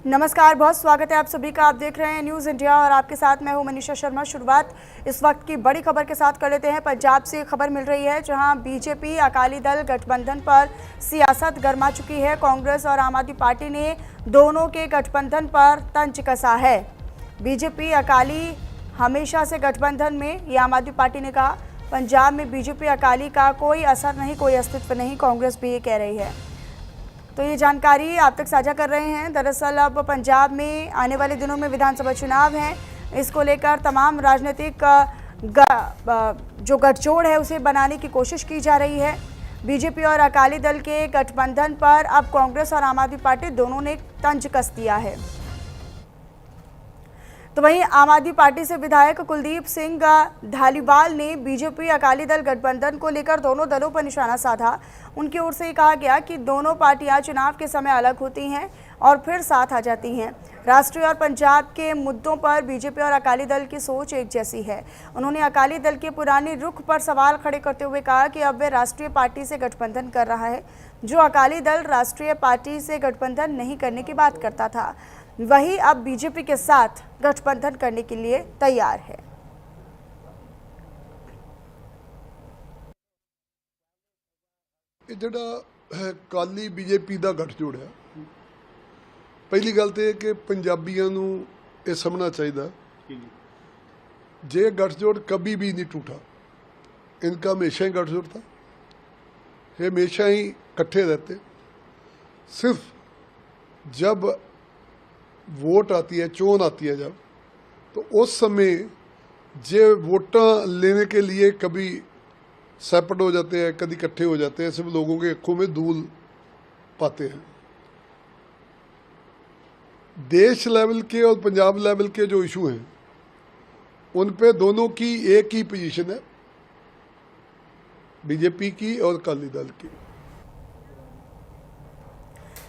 नमस्कार, बहुत स्वागत है आप सभी का। आप देख रहे हैं न्यूज़ इंडिया और आपके साथ मैं हूं मनीषा शर्मा। शुरुआत इस वक्त की बड़ी खबर के साथ कर लेते हैं। पंजाब से खबर मिल रही है जहां बीजेपी अकाली दल गठबंधन पर सियासत गरमा चुकी है। कांग्रेस और आम आदमी पार्टी ने दोनों के गठबंधन पर तंज कसा है। बीजेपी अकाली हमेशा से गठबंधन में, ये आम आदमी पार्टी ने कहा। पंजाब में बीजेपी अकाली का कोई असर नहीं, कोई अस्तित्व नहीं, कांग्रेस भी ये कह रही है। तो ये जानकारी आप तक साझा कर रहे हैं। दरअसल अब पंजाब में आने वाले दिनों में विधानसभा चुनाव हैं, इसको लेकर तमाम राजनीतिक जो गठजोड़ है उसे बनाने की कोशिश की जा रही है। बीजेपी और अकाली दल के गठबंधन पर अब कांग्रेस और आम आदमी पार्टी दोनों ने तंज कस दिया है। तो वहीं आम आदमी पार्टी से विधायक कुलदीप सिंह धालीवाल ने बीजेपी अकाली दल गठबंधन को लेकर दोनों दलों पर निशाना साधा। उनकी ओर से ये कहा गया कि दोनों पार्टियां चुनाव के समय अलग होती हैं और फिर साथ आ जाती हैं। राष्ट्रीय और पंजाब के मुद्दों पर बीजेपी और अकाली दल की सोच एक जैसी है। उन्होंने अकाली दल के पुराने रुख पर सवाल खड़े करते हुए कहा कि अब वे राष्ट्रीय पार्टी से गठबंधन कर रहा है, जो अकाली दल राष्ट्रीय पार्टी से गठबंधन नहीं करने की बात करता था, वही अब बीजेपी के साथ गठबंधन करने के लिए तैयार है। ਜਿਹੜਾ ਕਾਲੀ ਬੀਜੇਪੀ ਦਾ ਗੱਠਜੋੜ ਹੈ, ਪਹਿਲੀ ਗੱਲ ਤੇ ਇਹ ਕਿ ਪੰਜਾਬੀਆਂ ਨੂੰ ਇਹ ਸਮਝਣਾ ਚਾਹੀਦਾ ये गठजोड़ कभी भी नहीं टूटा। इनका हमेशा ही गठजोड़ था, ये हमेशा ही इकट्ठे रहते। सिर्फ जब वोट आती है, चोन आती है जब, तो उस समय जे वोटा लेने के लिए कभी सेपरेट हो जाते हैं, कभी इकट्ठे हो जाते हैं, सिर्फ लोगों के आंखों में धूल पाते हैं। देश लेवल के और पंजाब लेवल के जो इशू हैं उन पे दोनों की एक ही पोजीशन है, बीजेपी की और अकाली दल की।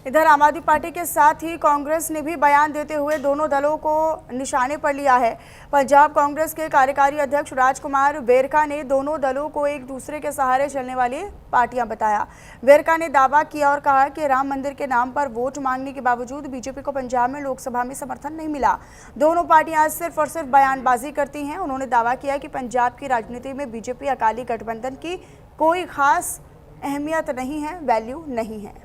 इधर आम आदमी पार्टी के साथ ही कांग्रेस ने भी बयान देते हुए दोनों दलों को निशाने पर लिया है। पंजाब कांग्रेस के कार्यकारी अध्यक्ष राजकुमार वेरका ने दोनों दलों को एक दूसरे के सहारे चलने वाली पार्टियां बताया। वेरका ने दावा किया और कहा कि राम मंदिर के नाम पर वोट मांगने के बावजूद बीजेपी को पंजाब में लोकसभा में समर्थन नहीं मिला। दोनों पार्टियां सिर्फ और सिर्फ बयानबाजी करती हैं। उन्होंने दावा किया कि पंजाब की राजनीति में बीजेपी अकाली गठबंधन की कोई खास अहमियत नहीं है, वैल्यू नहीं है।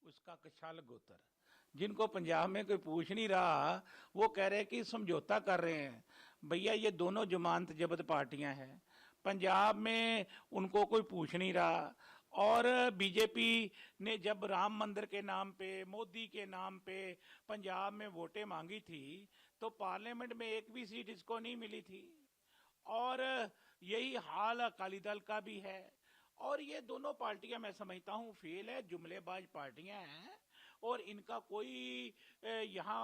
उसका कछाल गोतर, जिनको पंजाब में कोई पूछ नहीं रहा, वो कह रहे कि समझौता कर रहे हैं। भैया ये दोनों जमानत जब्त पार्टियां हैं, पंजाब में उनको कोई पूछ नहीं रहा। और बीजेपी ने जब राम मंदिर के नाम पे, मोदी के नाम पे पंजाब में वोटें मांगी थी, तो पार्लियामेंट में एक भी सीट इसको नहीं मिली थी। और यही हाल अकाली दल का भी है। और ये दोनों पार्टियां मैं समझता हूँ फेल है, जुमलेबाज पार्टियां हैं और इनका कोई यहाँ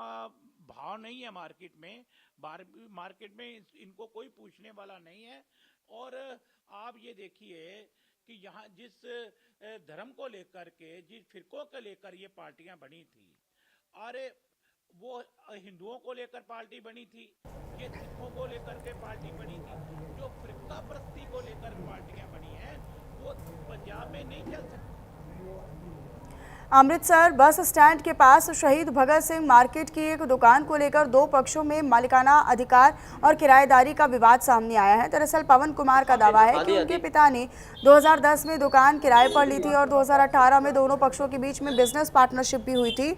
भाव नहीं है मार्केट में। मार्केट में इनको कोई पूछने वाला नहीं है। और आप ये देखिए कि यहाँ जिस धर्म को लेकर के, जिस फिरकों को लेकर ये पार्टियां बनी थी, अरे वो हिंदुओं को लेकर पार्टी बनी थी, ये सिखों को लेकर के पार्टी बनी थी। जो फिरका परस्ती को लेकर पार्टियां बनी हैं वो पंजाब में नहीं चल सकती। अमृतसर बस स्टैंड के पास शहीद भगत सिंह मार्केट की एक दुकान को लेकर दो पक्षों में मालिकाना अधिकार और किराएदारी का विवाद सामने आया है। दरअसल पवन कुमार का दावा है कि उनके पिता ने 2010 में दुकान किराए पर ली थी और 2018 में दोनों पक्षों के बीच में बिजनेस पार्टनरशिप भी हुई थी।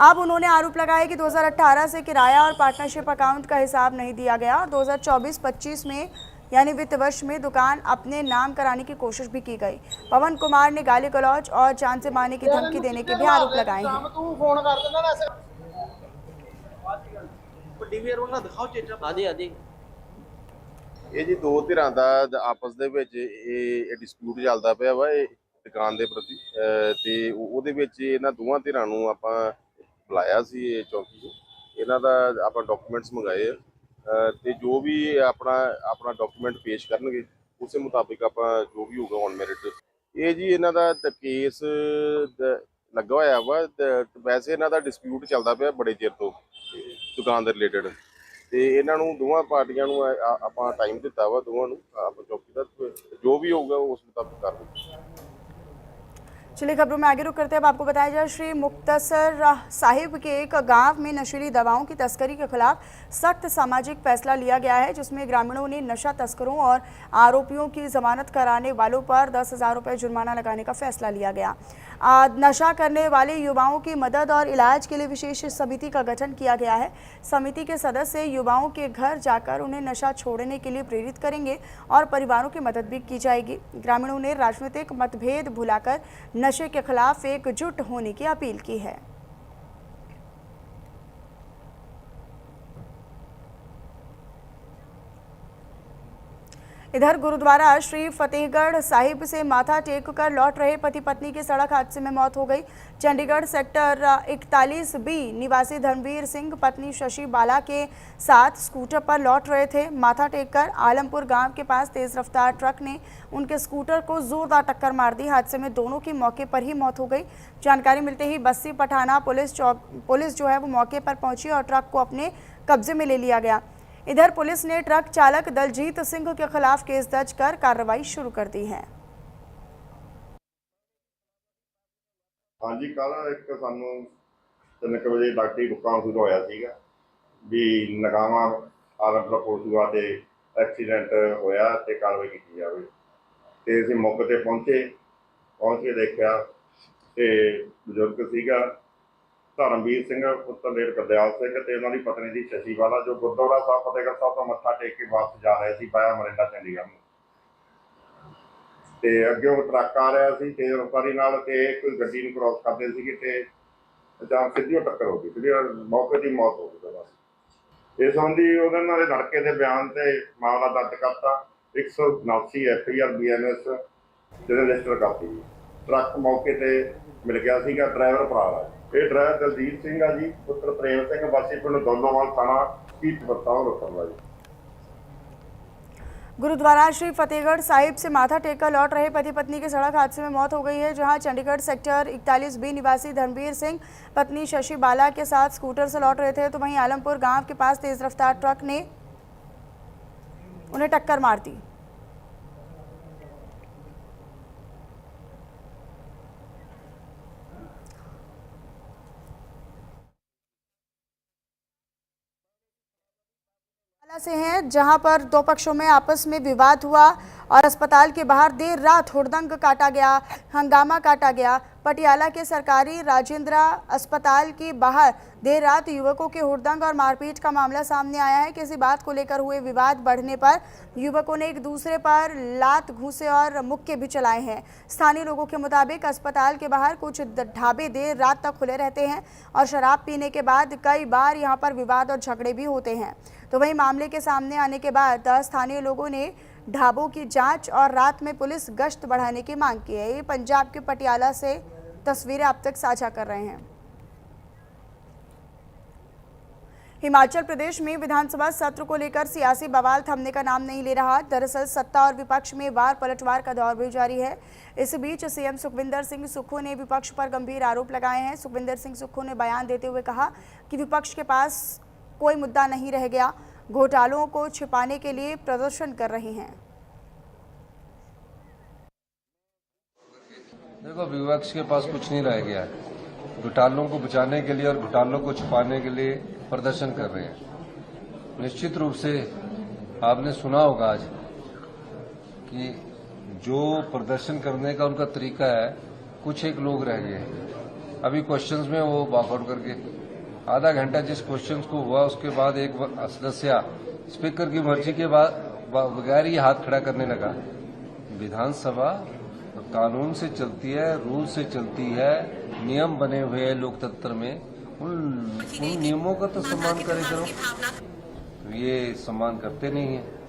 अब उन्होंने आरोप लगाया कि 2018 से किराया और पार्टनरशिप अकाउंट का हिसाब नहीं दिया गया और 2024-25 में यानी वित्त वर्ष में दुकान अपने नाम कराने की कोशिश भी की गई। पवन कुमार ने गाली गलौज और जान से मारने की धमकी देने के भी आरोप लगाए हैं। ਇਹ ਜੀ ਦੋ ਧਿਰਾਂ ਦਾ ਆਪਸ ਦੇ ਵਿੱਚ ਇਹ ਡਿਸਪਿਊਟ ਚੱਲਦਾ ਪਿਆ ਵਾ ਇਹ ਦੁਕਾਨ ਦੇ ਪ੍ਰਤੀ ਤੇ ਉਹਦੇ ਵਿੱਚ ਇਹਨਾਂ ਦੋਵਾਂ ਧਿਰਾਂ ਨੂੰ ਆਪਾਂ ਬੁਲਾਇਆ ਸੀ ਇਹ ਚੌਕੀ 'ਚ। ਇਹਨਾਂ ਦਾ ਆਪਾਂ ਡਾਕੂਮੈਂਟਸ ਮੰਗਾਏ ਆ ਤੇ ਜੋ ਵੀ ਆਪਣਾ ਡਾਕੂਮੈਂਟ ਪੇਸ਼ ਕਰਨਗੇ ਉਸੇ ਮੁਤਾਬਿਕ ਆਪਾਂ ਜੋ ਵੀ ਹੋਊਗਾ ਔਨ ਮੈਰਿਟ। ਇਹ ਜੀ ਇਹਨਾਂ ਦਾ ਕੇਸ ਲੱਗਾ ਹੋਇਆ ਵਾ। ਵੈਸੇ ਇਹਨਾਂ ਦਾ ਡਿਸਪਿਊਟ ਚੱਲਦਾ ਪਿਆ ਬੜੇ ਚਿਰ ਤੋਂ ਦੁਕਾਨ ਦੇ ਰਿਲੇਟਡ। ਤੇ ਇਹਨਾਂ ਨੂੰ ਦੋਵਾਂ ਪਾਰਟੀਆਂ ਨੂੰ ਆਪਾਂ ਟਾਈਮ ਦਿੱਤਾ ਵਾ, ਦੋਵਾਂ ਨੂੰ ਆਪਾਂ ਚੌਕੀ ਦਾ ਜੋ भी होगा उस मुताबिक कार्रवाई। चलिए खबरों में आगे रुक करते हैं। अब आपको बताया जाए श्री मुक्तसर साहिब के एक गांव में नशीली दवाओं की तस्करी के खिलाफ सख्त सामाजिक फैसला लिया गया है, जिसमें ग्रामीणों ने नशा तस्करों और आरोपियों की जमानत कराने वालों पर 10,000 रुपये जुर्माना लगाने का फैसला लिया गया। नशा करने वाले युवाओं की मदद और इलाज के लिए विशेष समिति का गठन किया गया है। समिति के सदस्य युवाओं के घर जाकर उन्हें नशा छोड़ने के लिए प्रेरित करेंगे और परिवारों की मदद भी की जाएगी। ग्रामीणों ने राजनीतिक मतभेद भुलाकर नशे के खिलाफ एकजुट होने की अपील की है। इधर गुरुद्वारा श्री फतेहगढ़ साहिब से माथा टेक कर लौट रहे पति पत्नी की सड़क हादसे में मौत हो गई। चंडीगढ़ सेक्टर 41B निवासी धर्मवीर सिंह पत्नी शशि बाला के साथ स्कूटर पर लौट रहे थे। माथा टेक कर आलमपुर गांव के पास तेज रफ्तार ट्रक ने उनके स्कूटर को जोरदार टक्कर मार दी। हादसे में दोनों की मौके पर ही मौत हो गई। जानकारी मिलते ही बस्सी पठाना पुलिस जो है वो मौके पर पहुंची और ट्रक को अपने कब्जे में ले लिया गया। इधर पुलिस ने ट्रक चालक दलजीत सिंह के खिलाफ केस दर्ज कर कार्रवाई शुरू कर दी है। हाँ जी, कल एक सानू 3 वजे डॉक्टरी रुका शुरू होया सीगा भी नगावा आलमपुर कोटसूआ ते एक्सीडेंट होया ते कार्रवाई की जाए। ते असीं मौके ते पहुंच के देखा ते बजुर्ग सीगा धर्मवीर सिंह पुत्र लेर गुरदयाल सिंह ते उन्हां दी पत्नी दी शशि बाला जो गुरुद्वारा साहब फतेहगढ़ साहब तो मत्था टेक के वापस जा रहे थे पाया मरिंडा चंडीगढ़ ते अग्गों ट्रक आ रहा सी तेज रफ्तारी नाल ते कोई गड्डी नूं क्रॉस करदे सीगे ते अचानक सीधी टक्कर हो गई, सीधी मौके की मौत हो गई। बस इस संबंधी उन्होंने लड़के के बयान से मामला दर्ज करता 179 FIR BNS रजिस्टर करती। ट्रक मौके पर मिल गया सीगा, ड्राइवर फरार है। ये ड्राइवर दलजीत सिंह है जी पुत्र प्रेम सिंह वासी पिंड दोलोवाल थाना कीट बर्ताव रोकड़ जी। गुरुद्वारा श्री फतेहगढ़ साहिब से माथा टेककर लौट रहे पति पत्नी की सड़क हादसे में मौत हो गई है, जहां चंडीगढ़ सेक्टर 41B निवासी धर्मवीर सिंह पत्नी शशि बाला के साथ स्कूटर से लौट रहे थे, तो वहीं आलमपुर गांव के पास तेज रफ्तार ट्रक ने उन्हें टक्कर मार दी। से हैं जहां पर दो पक्षों में आपस में विवाद हुआ और अस्पताल के बाहर देर रात हुड़दंग काटा गया, हंगामा काटा गया। पटियाला के सरकारी राजेंद्रा अस्पताल के बाहर देर रात युवकों के हुड़दंग और मारपीट का मामला सामने आया है। किसी बात को लेकर हुए विवाद बढ़ने पर युवकों ने एक दूसरे पर लात, घूंसे और मुक्के भी चलाए हैं। स्थानीय लोगों के मुताबिक अस्पताल के बाहर कुछ ढाबे देर रात तक खुले रहते हैं और शराब पीने के बाद कई बार यहां पर विवाद और झगड़े भी होते हैं। तो वहीं मामले के सामने आने के बाद स्थानीय लोगों ने ढाबों की जांच और रात में पुलिस गश्त बढ़ाने की मांग की है। ये पंजाब के पटियाला से तस्वीरें आप तक साझा कर रहे हैं। हिमाचल प्रदेश में विधानसभा सत्र को लेकर सियासी बवाल थमने का नाम नहीं ले रहा। दरअसल सत्ता और विपक्ष में वार पलटवार का दौर भी जारी है। इस बीच सीएम सुखविंदर सिंह सुक्खू ने विपक्ष पर गंभीर आरोप लगाए हैं। सुखविंदर सिंह सुक्खू ने बयान देते हुए कहा कि विपक्ष के पास कोई मुद्दा नहीं रह गया, घोटालों को छिपाने के लिए प्रदर्शन कर रहे हैं। देखो, विपक्ष के पास कुछ नहीं रह गया है। घोटालों को बचाने के लिए और घोटालों को छिपाने के लिए प्रदर्शन कर रहे हैं। निश्चित रूप से आपने सुना होगा आज कि जो प्रदर्शन करने का उनका तरीका है, कुछ एक लोग रह गए हैं। अभी क्वेश्चंस में वो वॉकआउट करके आधा घंटा जिस क्वेश्चन को हुआ उसके बाद एक सदस्य स्पीकर की मर्जी के बाद बगैर ही हाथ खड़ा करने लगा। विधानसभा कानून से चलती है, रूल से चलती है, नियम बने हुए हैं लोकतंत्र में। उन नियमों का तो सम्मान करे करो, ये सम्मान करते नहीं है।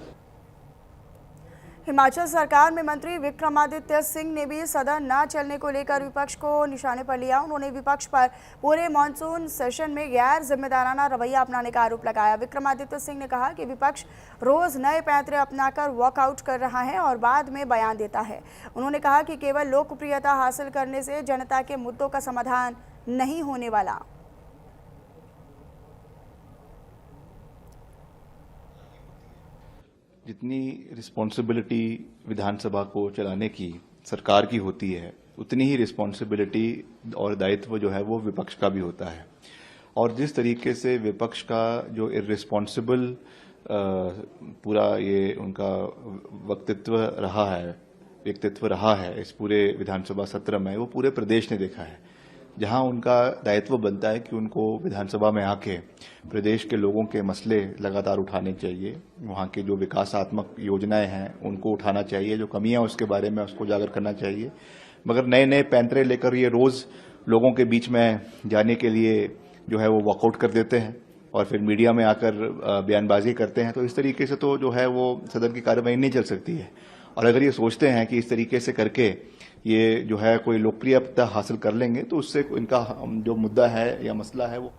हिमाचल सरकार में मंत्री विक्रमादित्य सिंह ने भी सदन न चलने को लेकर विपक्ष को निशाने पर लिया। उन्होंने विपक्ष पर पूरे मॉनसून सेशन में गैर जिम्मेदाराना रवैया अपनाने का आरोप लगाया। विक्रमादित्य सिंह ने कहा कि विपक्ष रोज नए पैंतरे अपनाकर वॉकआउट कर रहा है और बाद में बयान देता है। उन्होंने कहा कि केवल लोकप्रियता हासिल करने से जनता के मुद्दों का समाधान नहीं होने वाला। जितनी रिस्पॉन्सिबिलिटी विधानसभा को चलाने की सरकार की होती है, उतनी ही रिस्पॉन्सिबिलिटी और दायित्व जो है वो विपक्ष का भी होता है। और जिस तरीके से विपक्ष का जो इर्रिस्पॉन्सिबल पूरा ये उनका व्यक्तित्व रहा है इस पूरे विधानसभा सत्र में, वो पूरे प्रदेश ने देखा है। जहां उनका दायित्व बनता है कि उनको विधानसभा में आके प्रदेश के लोगों के मसले लगातार उठाने चाहिए, वहां के जो विकासात्मक योजनाएं हैं उनको उठाना चाहिए, जो कमियां उसके बारे में उसको उजागर करना चाहिए। मगर नए नए पैंतरे लेकर ये रोज लोगों के बीच में जाने के लिए जो है वो वॉकआउट कर देते हैं और फिर मीडिया में आकर बयानबाजी करते हैं। तो इस तरीके से तो जो है वो सदन की कार्यवाही नहीं चल सकती है। और अगर ये सोचते हैं कि इस तरीके से करके ये जो है कोई लोकप्रियता हासिल कर लेंगे, तो उससे इनका जो मुद्दा है या मसला है वो।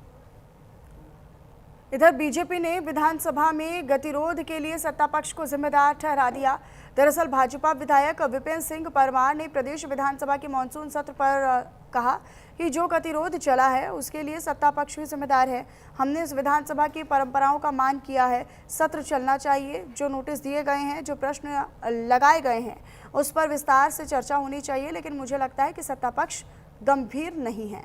इधर बीजेपी ने विधानसभा में गतिरोध के लिए सत्ता पक्ष को जिम्मेदार ठहरा दिया। दरअसल भाजपा विधायक विपिन सिंह परमार ने प्रदेश विधानसभा के मानसून सत्र पर कहा कि जो गतिरोध चला है उसके लिए सत्ता पक्ष ही जिम्मेदार है। हमने इस विधानसभा की परंपराओं का मान किया है, सत्र चलना चाहिए। जो नोटिस दिए गए हैं, जो प्रश्न लगाए गए हैं, उस पर विस्तार से चर्चा होनी चाहिए, लेकिन मुझे लगता है कि सत्ता पक्ष गंभीर नहीं है।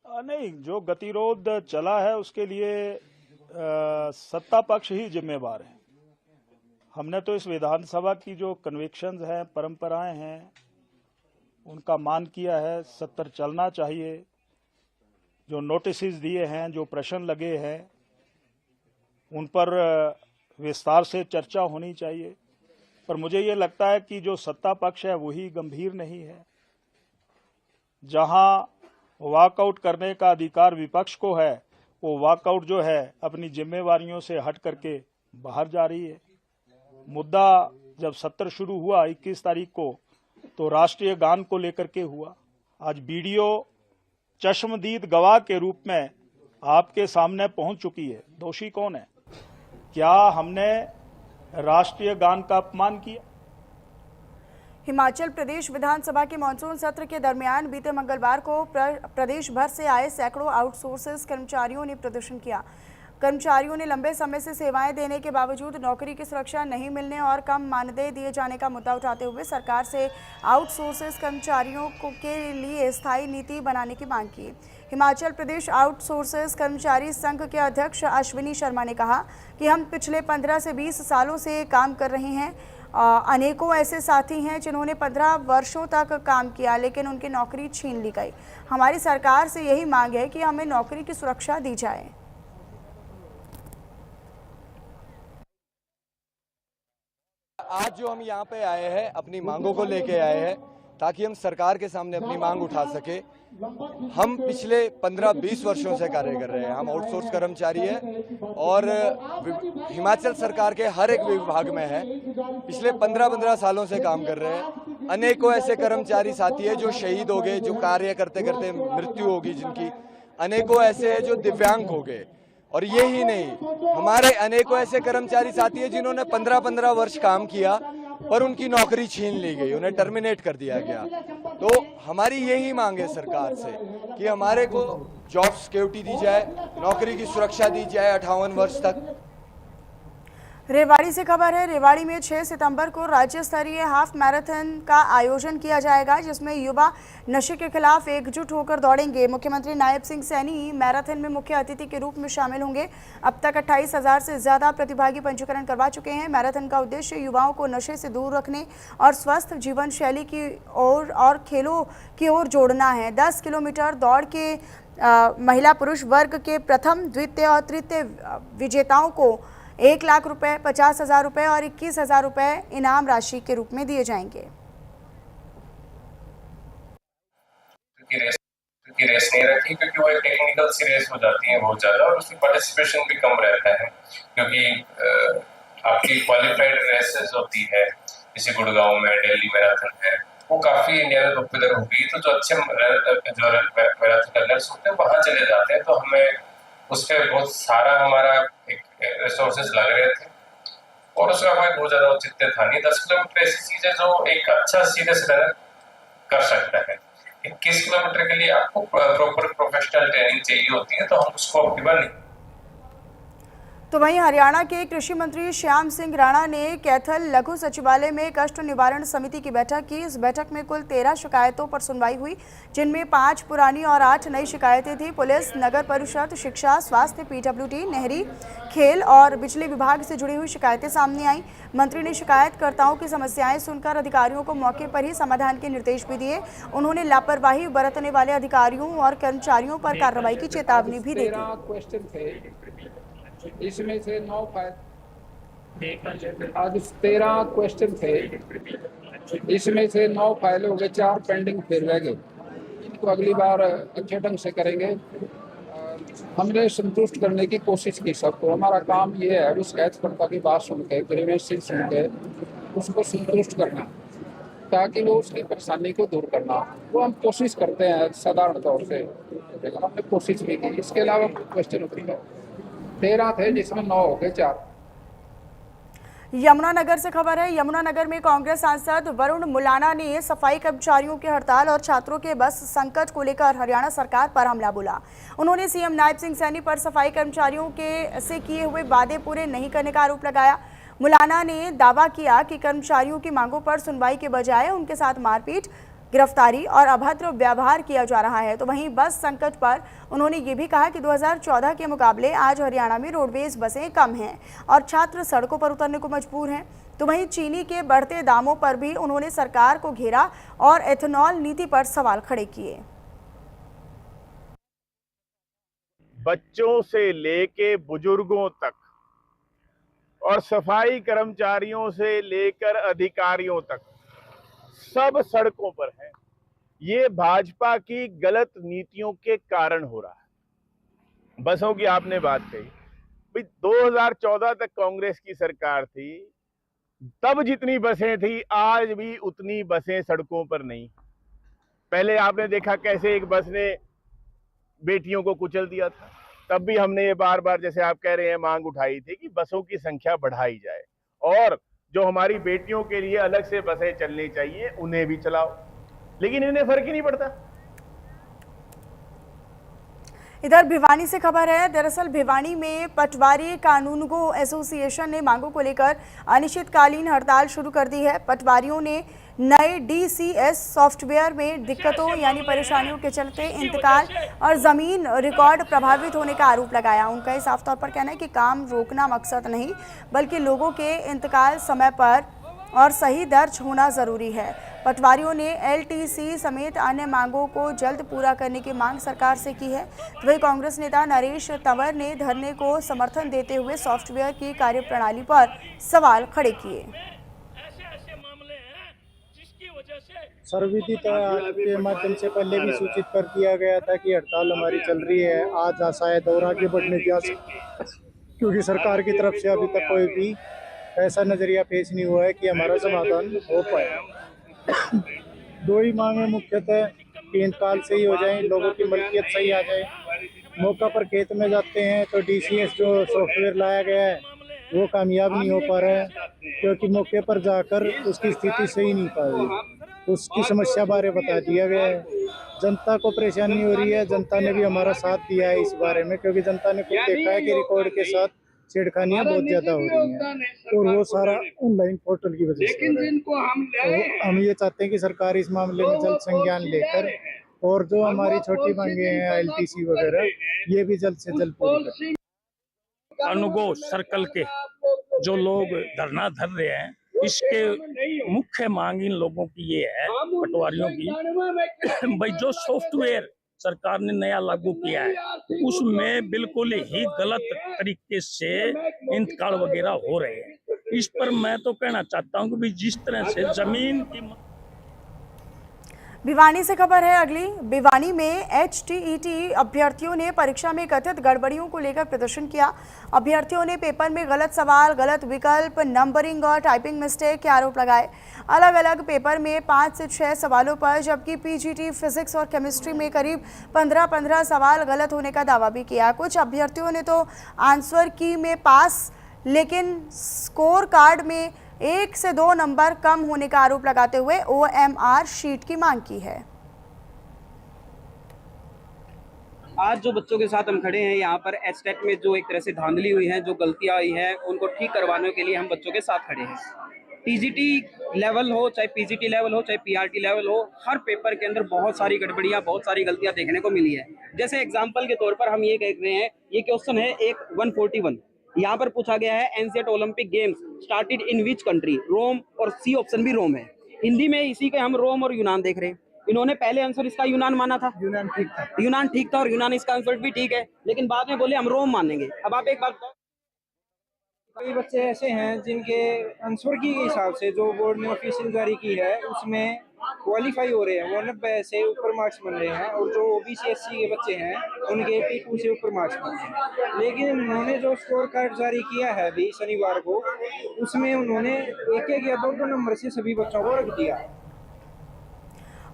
नहीं, जो गतिरोध चला है उसके लिए सत्ता पक्ष ही जिम्मेवार है। हमने तो इस विधानसभा की जो कन्विक्शंस हैं, परंपराएं हैं, उनका मान किया है। सत्र चलना चाहिए। जो नोटिस दिए हैं, जो प्रश्न लगे हैं, उन पर विस्तार से चर्चा होनी चाहिए। पर मुझे ये लगता है कि जो सत्ता पक्ष है वही गंभीर नहीं है। जहां वॉकआउट करने का अधिकार विपक्ष को है, वो वॉकआउट जो है अपनी जिम्मेवारियों से हट करके बाहर जा रही है। मुद्दा जब सत्र शुरू हुआ 21 तारीख को, तो राष्ट्रीय गान को लेकर के हुआ। आज बीडीओ चश्मदीद गवाह के रूप में आपके सामने पहुंच चुकी है। दोषी कौन है? क्या हमने राष्ट्रीय गान का अपमान किया? हिमाचल प्रदेश विधानसभा के मानसून सत्र के दरमियान बीते मंगलवार को प्रदेश भर से आए सैकड़ों आउटसोर्सेस कर्मचारियों ने प्रदर्शन किया। कर्मचारियों ने लंबे समय से सेवाएं देने के बावजूद नौकरी की सुरक्षा नहीं मिलने और कम मानदेय दिए जाने का मुद्दा उठाते हुए सरकार से आउटसोर्सेस कर्मचारियों के लिए स्थायी नीति बनाने की मांग की। हिमाचल प्रदेश आउटसोर्सेस कर्मचारी संघ के अध्यक्ष अश्विनी शर्मा ने कहा कि हम पिछले 15 से 20 सालों से काम कर रहे हैं। अनेकों ऐसे साथी हैं जिन्होंने 15 वर्षों तक काम किया, लेकिन उनकी नौकरी छीन ली गई। हमारी सरकार से यही मांग है कि हमें नौकरी की सुरक्षा दी जाए। आज जो हम यहाँ पे आए हैं, अपनी मांगों को लेके आए हैं ताकि हम सरकार के सामने अपनी मांग उठा सके। हम पिछले 15-20 वर्षों से कार्य कर रहे हैं। हम आउटसोर्स कर्मचारी हैं और हिमाचल सरकार के हर एक विभाग में है। पिछले 15-15 सालों से काम कर रहे हैं। अनेकों ऐसे कर्मचारी साथी है जो शहीद हो गए, जो कार्य करते करते मृत्यु होगी जिनकी। अनेकों ऐसे हैं जो दिव्यांग हो गए। और ये ही नहीं, हमारे अनेकों ऐसे कर्मचारी साथी हैं जिन्होंने 15-15 वर्ष काम किया पर उनकी नौकरी छीन ली गई, उन्हें टर्मिनेट कर दिया गया। तो हमारी यही मांग है सरकार से कि हमारे को जॉब सिक्योरिटी दी जाए, नौकरी की सुरक्षा दी जाए 58 वर्ष तक। रेवाड़ी से खबर है। रेवाड़ी में 6 सितंबर को राज्य स्तरीय हाफ मैराथन का आयोजन किया जाएगा, जिसमें युवा नशे के खिलाफ एकजुट होकर दौड़ेंगे। मुख्यमंत्री नायब सिंह सैनी मैराथन में मुख्य अतिथि के रूप में शामिल होंगे। अब तक 28,000 से ज्यादा प्रतिभागी पंजीकरण करवा चुके हैं। मैराथन का उद्देश्य युवाओं को नशे से दूर रखने और स्वस्थ जीवन शैली की ओर और खेलों की ओर जोड़ना है। 10 किलोमीटर दौड़ के महिला पुरुष वर्ग के प्रथम, द्वितीय और तृतीय विजेताओं को 1 लाख रुपए, 50,000 रुपए और 21,000 रुपए इनाम राशि के रूप में दिए जाएंगे। रेस नहीं रखी क्योंकि वो एक टेक्निकल सी रेस हो जाती है बहुत ज्यादा, और उसमें पार्टिसिपेशन भी कम रहता है क्योंकि आपकी क्वालिफाइड रेसेस होती है, जैसे गुड़गांव में दिल्ली मैराथन है, वो काफी इंडिया में पॉपुलर हो गई। तो जो अच्छे जो मैराथन रनर्स होते हैं वहां चले जाते हैं। तो हमें उस पर बहुत सारा हमारा एक रिसोर्सेज लग रहे थे और उसका कोई बहुत ज्यादा औचित्य था नहीं। 10 किलोमीटर ऐसी चीज है जो एक अच्छा सीरियस रनर कर सकता है। 21 किलोमीटर के लिए आपको प्रॉपर प्रोफेशनल ट्रेनिंग चाहिए होती है, तो हम उसको ऑप्टिमल नहीं। तो वहीं हरियाणा के कृषि मंत्री श्याम सिंह राणा ने कैथल लघु सचिवालय में कष्ट निवारण समिति की बैठक की। इस बैठक में कुल 13 शिकायतों पर सुनवाई हुई, जिनमें 5 पुरानी और 8 नई शिकायतें थी। पुलिस, नगर परिषद, शिक्षा, स्वास्थ्य, पीडब्ल्यूडी, नहरी, खेल और बिजली विभाग से जुड़ी हुई शिकायतें सामने आई। मंत्री ने शिकायतकर्ताओं की समस्याएं सुनकर अधिकारियों को मौके पर ही समाधान के निर्देश भी दिए। उन्होंने लापरवाही बरतने वाले अधिकारियों और कर्मचारियों पर कार्रवाई की चेतावनी भी दी थी। इसमें से 9 फाइल, आज 13 क्वेश्चन थे, इसमें से 9 फाइल हो गए, 4 पेंडिंग फिर रह गए। इनको अगली बार अच्छे ढंग से करेंगे। हमने संतुष्ट करने की कोशिश की सबको। हमारा काम ये है उस शिकायतकर्ता की बात सुन के, ग्रीवेंसेस सुन के उसको संतुष्ट करना, ताकि वो उसकी परेशानी को दूर करना। वो हम कोशिश करते हैं साधारण तौर से, लेकिन हमने कोशिश भी की। इसके अलावा क्वेश्चन उतरी 13 थे, जिसमें 9 हो गए, 4। यमुनानगर से खबर है। यमुनानगर में कांग्रेस सांसद वरुण मुलाना ने सफाई कर्मचारियों की हड़ताल और छात्रों के बस संकट को लेकर हरियाणा सरकार पर हमला बोला। उन्होंने सीएम नायब सिंह सैनी पर सफाई कर्मचारियों के से किए हुए वादे पूरे नहीं करने का आरोप लगाया। मुलाना ने दावा किया कि कर्मचारियों की मांगों पर सुनवाई के बजाय उनके साथ मारपीट, गिरफ्तारी और अभद्र व्यवहार किया जा रहा है। तो वहीं बस संकट पर उन्होंने ये भी कहा कि 2014 के मुकाबले आज हरियाणा में रोडवेज बसें कम हैं और छात्र सड़कों पर उतरने को मजबूर हैं। तो वहीं चीनी के बढ़ते दामों पर भी उन्होंने सरकार को घेरा और एथेनॉल नीति पर सवाल खड़े किए। बच्चों से लेके बुजुर्गों तक और सफाई कर्मचारियों से लेकर अधिकारियों तक सब सड़कों पर हैं। ये भाजपा की गलत नीतियों के कारण हो रहा है। बसों की आपने बात कही, भाई 2014 तक कांग्रेस की सरकार थी, तब जितनी बसें थी आज भी उतनी बसें सड़कों पर नहीं। पहले आपने देखा कैसे एक बस ने बेटियों को कुचल दिया था, तब भी हमने ये बार बार, जैसे आप कह रहे हैं, मांग उठाई थी कि बसों की संख्या बढ़ाई जाए और जो हमारी बेटियों के लिए अलग से बसें चलनी चाहिए उन्हें भी चलाओ, लेकिन इन्हें फर्क ही नहीं पड़ता। इधर भिवानी से खबर है। दरअसल भिवानी में पटवारी कानूनगो एसोसिएशन ने मांगों को लेकर अनिश्चितकालीन हड़ताल शुरू कर दी है। पटवारियों ने नए DCS सॉफ्टवेयर में दिक्कतों यानी परेशानियों के चलते इंतकाल और ज़मीन रिकॉर्ड प्रभावित होने का आरोप लगाया। उनका ये साफ तौर पर कहना है कि काम रोकना मकसद नहीं, बल्कि लोगों के इंतकाल समय पर और सही दर्ज होना ज़रूरी है। पटवारियों ने LTC समेत अन्य मांगों को जल्द पूरा करने की मांग सरकार से की है। वहीं कांग्रेस नेता नरेश तंवर ने धरने को समर्थन देते हुए सॉफ्टवेयर की कार्यप्रणाली पर सवाल खड़े किए। सर्वविदित के माध्यम से पहले भी सूचित कर दिया गया था कि हड़ताल हमारी चल रही है। आज शायद और आगे बढ़ने की आशा, क्योंकि सरकार की तरफ से अभी तक कोई भी ऐसा नजरिया पेश नहीं हुआ है कि हमारा समाधान हो पाए। 2 ही मांगे मुख्यतः कि इंतकाल सही हो जाए, लोगों की मलकियत सही आ जाए। मौका पर खेत में जाते हैं तो DCS जो सॉफ्टवेयर लाया गया है वो कामयाब नहीं हो पा रहा है, क्योंकि मौके पर जाकर उसकी स्थिति सही नहीं पा रही। उसकी समस्या बारे बता दिया गया है। जनता को परेशानी हो रही है, जनता ने भी हमारा साथ दिया है इस बारे में, क्योंकि जनता ने खुद देखा है कि रिकॉर्ड के साथ छेड़खानियां बहुत ज्यादा हो रही हैं और वो सारा ऑनलाइन पोर्टल की वजह से हो रहा है। तो हम ये चाहते हैं कि सरकार इस मामले में जल्द संज्ञान लेकर और जो हमारी छोटी मांगे हैं LTC वगैरह, ये भी जल्द से जल्द पूरी करें। अनुगो सर्कल के जो लोग धरना धर रहे हैं, इसके मुख्य मांग इन लोगों की ये है, पटवारियों की, भाई जो सॉफ्टवेयर सरकार ने नया लागू किया है उसमें बिल्कुल ही गलत तरीके से इंतकाल वगैरह हो रहे हैं। इस पर मैं तो कहना चाहता हूं कि जिस तरह से जमीन की। भिवानी से खबर है अगली। भिवानी में HTET अभ्यर्थियों ने परीक्षा में कथित गड़बड़ियों को लेकर प्रदर्शन किया। अभ्यर्थियों ने पेपर में गलत सवाल, गलत विकल्प, नंबरिंग और टाइपिंग मिस्टेक के आरोप लगाए। अलग अलग पेपर में 5 से 6 सवालों पर, जबकि PGT फिजिक्स और केमिस्ट्री में करीब 15-15 सवाल गलत होने का दावा भी किया। कुछ अभ्यर्थियों ने तो आंसर की में पास, लेकिन स्कोर कार्ड में 1 से 2 नंबर कम होने का आरोप लगाते हुए OMR शीट की मांग की है। आज जो बच्चों के साथ हम खड़े हैं यहाँ पर एस्टेट में जो एक तरह से धांधली हुई है, जो गलतियाँ हुई हैं, उनको ठीक करवाने के लिए हम बच्चों के साथ खड़े हैं। टीजीटी लेवल हो, चाहे पीजीटी लेवल हो, चाहे पीआरटी लेवल हो, हर पेपर के अंदर बहुत सारी गड़बड़ियाँ, बहुत सारी गलतियाँ देखने को मिली है। जैसे एग्जाम्पल के तौर पर हम ये देख रहे हैं, ये क्वेश्चन है एक 141, यहाँ पर पूछा गया है एनसीएट Olympic games started in which country, Rome, और सी ऑप्शन भी रोम है। हिंदी में इसी के हम रोम और यूनान देख रहे हैं। इन्होंने पहले आंसर इसका यूनान माना था, यूनान ठीक था और यूनान इसका आंसर भी ठीक है, लेकिन बाद में बोले हम रोम मानेंगे। अब आप एक बात बताओ, कई बच्चे ऐसे हैं जिनके आंसर की हिसाब से जो बोर्ड ने ऑफिशियल जारी की है उसमें क्वालिफाई हो रहे हैं, वो 90 से ऊपर मार्क्स बन रहे हैं, और जो ओबीसी एससी के बच्चे हैं उनके 82 से ऊपर मार्क्स बन रहे हैं। लेकिन उन्होंने जो स्कोर कार्ड जारी किया है अभी शनिवार को, उसमें उन्होंने एक या दो नंबर से सभी बच्चों को रख दिया।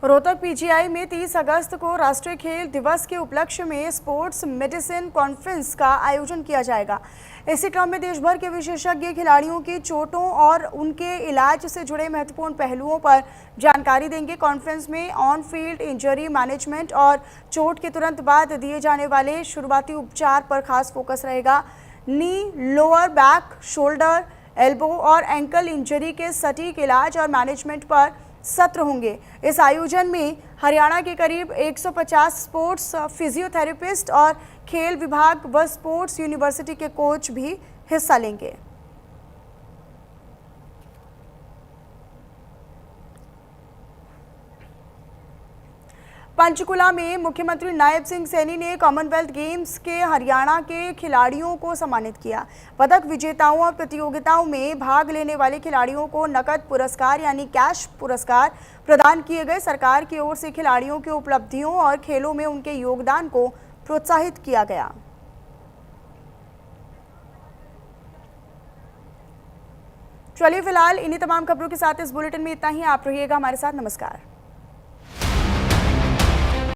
रोहतक पीजीआई में 30 अगस्त को राष्ट्रीय खेल दिवस के उपलक्ष्य में स्पोर्ट्स मेडिसिन कॉन्फ्रेंस का आयोजन किया जाएगा। इसी क्रम में देश भर के विशेषज्ञ खिलाड़ियों की चोटों और उनके इलाज से जुड़े महत्वपूर्ण पहलुओं पर जानकारी देंगे। कॉन्फ्रेंस में ऑन फील्ड इंजरी मैनेजमेंट और चोट के तुरंत बाद दिए जाने वाले शुरुआती उपचार पर खास फोकस रहेगा। नी, लोअर बैक, शोल्डर, एल्बो और एंकल इंजरी के सटीक इलाज और मैनेजमेंट पर सत्र होंगे। इस आयोजन में हरियाणा के करीब 150 स्पोर्ट्स फिजियोथेरेपिस्ट और खेल विभाग व स्पोर्ट्स यूनिवर्सिटी के कोच भी हिस्सा लेंगे। पंचकुला में मुख्यमंत्री नायब सिंह सैनी ने कॉमनवेल्थ गेम्स के हरियाणा के खिलाड़ियों को सम्मानित किया। पदक विजेताओं और प्रतियोगिताओं में भाग लेने वाले खिलाड़ियों को नकद पुरस्कार यानी कैश पुरस्कार प्रदान किए गए। सरकार की ओर से खिलाड़ियों की उपलब्धियों और खेलों में उनके योगदान को प्रोत्साहित किया गया। चलिए फिलहाल इन्हीं तमाम खबरों के साथ इस बुलेटिन में इतना ही। आप रहिएगा हमारे साथ। नमस्कार।